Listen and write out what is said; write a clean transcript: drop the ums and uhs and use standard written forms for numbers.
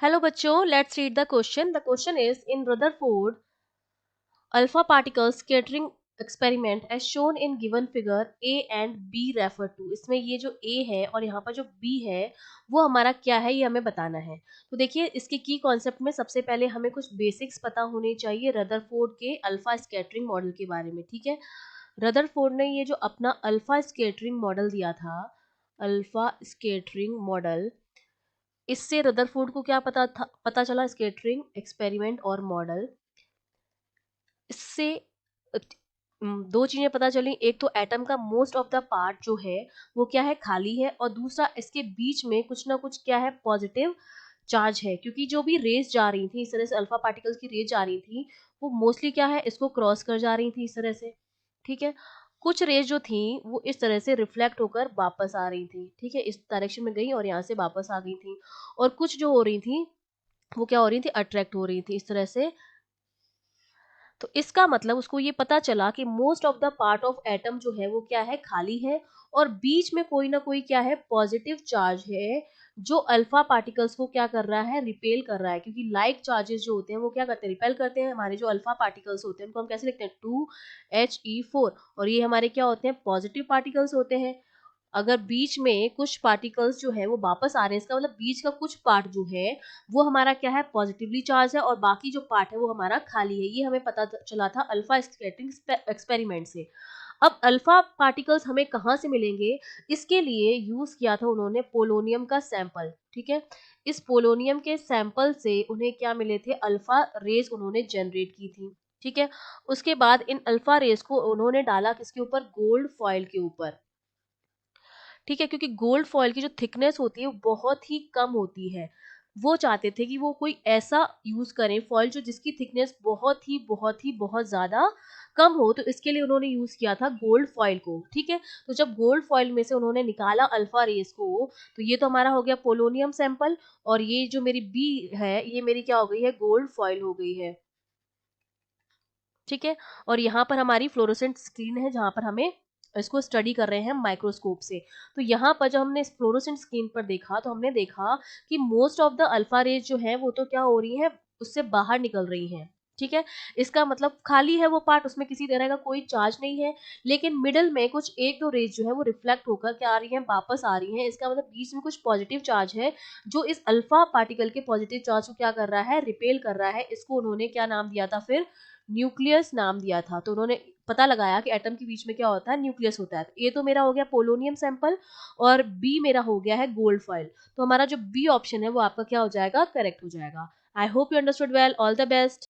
Hello बच्चों, let's read the question. The question is in Rutherford alpha particle scattering experiment as shown in given figure A and B refer to. इसमें ये जो A है और यहाँ पर जो B है वो हमारा क्या है ये हमें बताना है। तो देखिए इसके की कॉन्सेप्ट में सबसे पहले हमें कुछ बेसिक्स पता होने चाहिए रदरफोर्ड के अल्फा स्कैटरिंग मॉडल के बारे में। ठीक है, रदरफोर्ड ने ये जो अपना अल्फा स्कैटरिंग मॉडल दिया था, अल्फा स्कैटरिंग मॉडल, इससे रदरफोर्ड को क्या पता चला, स्कैटरिंग एक्सपेरिमेंट और मॉडल, इससे दो चीजें पता चली। एक तो एटम का मोस्ट ऑफ द पार्ट जो है वो क्या है, खाली है, और दूसरा इसके बीच में कुछ ना कुछ क्या है, पॉजिटिव चार्ज है, क्योंकि जो भी रेस जा रही थी इस तरह से, अल्फा पार्टिकल्स की रेस जा रही थी वो मोस्टली क्या है, इसको क्रॉस कर जा रही थी इस तरह से। ठीक है, कुछ रेस जो थी वो इस तरह से रिफ्लेक्ट होकर वापस आ रही थी। ठीक है, इस डायरेक्शन में गई और यहाँ से वापस आ गई थी, और कुछ जो हो रही थी वो क्या हो रही थी, अट्रैक्ट हो रही थी इस तरह से। तो इसका मतलब उसको ये पता चला कि most of the part of atom जो है वो क्या है, खाली है, और बीच में कोई ना कोई क्या है, पॉजिटिव चार्ज है, जो अल्फा पार्टिकल्स को क्या कर रहा है, रिपेल कर रहा है। क्योंकि लाइक चार्जेस जो होते हैं वो क्या करते हैं, रिपेल करते हैं। हमारे जो अल्फा पार्टिकल्स होते हैं उनको हम कैसे लिखते हैं, 2He4, और ये हमारे क्या होते हैं, पॉजिटिव पार्टिकल्स होते हैं। अगर बीच में कुछ पार्टिकल्स जो है वो वापस आ रहे हैं, इसका मतलब बीच का कुछ पार्ट जो है वो हमारा क्या है, पॉजिटिवली चार्ज है, और बाकी जो पार्ट है वो हमारा खाली है। ये हमें पता चला था अल्फा स्कैटरिंग एक्सपेरिमेंट से। अब अल्फा पार्टिकल्स हमें कहाँ से मिलेंगे, इसके लिए यूज किया था उन्होंने पोलोनियम का सैंपल। ठीक है, इस पोलोनियम के सैंपल से उन्हें क्या मिले थे, अल्फा रेज उन्होंने जनरेट की थी। ठीक है, उसके बाद इन अल्फा रेज को उन्होंने डाला किसके ऊपर, गोल्ड फॉइल के ऊपर। ठीक है, क्योंकि गोल्ड फॉइल की जो थिकनेस होती है वो बहुत ही कम होती है। वो चाहते थे कि वो कोई ऐसा यूज करें फॉइल जो जिसकी थिकनेस बहुत ज्यादा कम हो, तो इसके लिए उन्होंने यूज किया था गोल्ड फॉइल को। ठीक है, तो जब गोल्ड फॉइल में से उन्होंने निकाला अल्फा रेस को, तो ये तो हमारा हो गया पोलोनियम सैंपल, और ये जो मेरी बी है ये मेरी क्या हो गई है, गोल्ड फॉइल हो गई है। ठीक है, और यहाँ पर हमारी फ्लोरोसेंट स्क्रीन है जहाँ पर हमें इसको स्टडी कर रहे हैं माइक्रोस्कोप से। तो यहाँ पर जब हमने इस फ्लोरोसेंट स्क्रीन पर देखा तो हमने देखा कि most of the alpha rays जो है वो तो क्या हो रही है, उससे बाहर निकल रही हैं। ठीक है, इसका मतलब खाली है वो पार्ट, उसमें किसी तरह का कोई चार्ज नहीं है। लेकिन मिडल में कुछ एक दो रेज जो है वो रिफ्लेक्ट होकर क्या आ रही हैं, वापस आ रही हैं। इसका मतलब बीच में कुछ पॉजिटिव चार्ज है जो इस अल्फा पार्टिकल के पॉजिटिव चार्ज को क्या कर रहा है, रिपेल कर रहा है। इसको उन्होंने क्या नाम दिया था, फिर न्यूक्लियस नाम दिया था। तो उन्होंने पता लगाया कि एटम के बीच में क्या होता है, न्यूक्लियस होता है। तो ए तो मेरा हो गया पोलोनियम सैंपल, और बी मेरा हो गया है गोल्ड फॉइल। तो हमारा जो बी ऑप्शन है वो आपका क्या हो जाएगा, करेक्ट हो जाएगा। I hope you understood well, all the best.